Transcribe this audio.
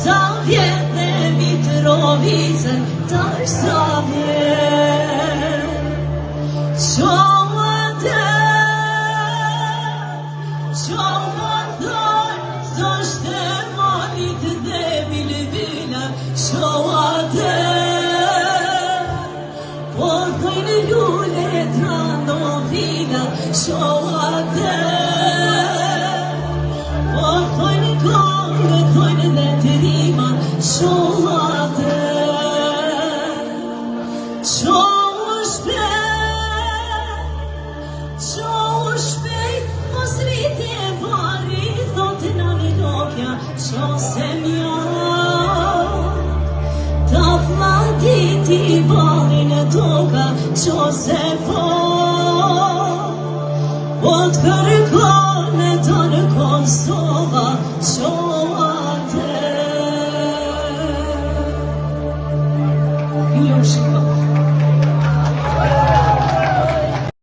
sa vjet dhe Mitrovicën ta sa vjet. Qohate, s'është e malit dhe bilbila, qohate, po thojnë lule trandovina, qohate, po thojnë kongë, thojnë dhe të rima, qohate, qohë shpejt, mos rrite vari, thotë nani Lokja, qo se mja, ta fladiti vari në toka, qo se po të kërkon e të në Kosova, qo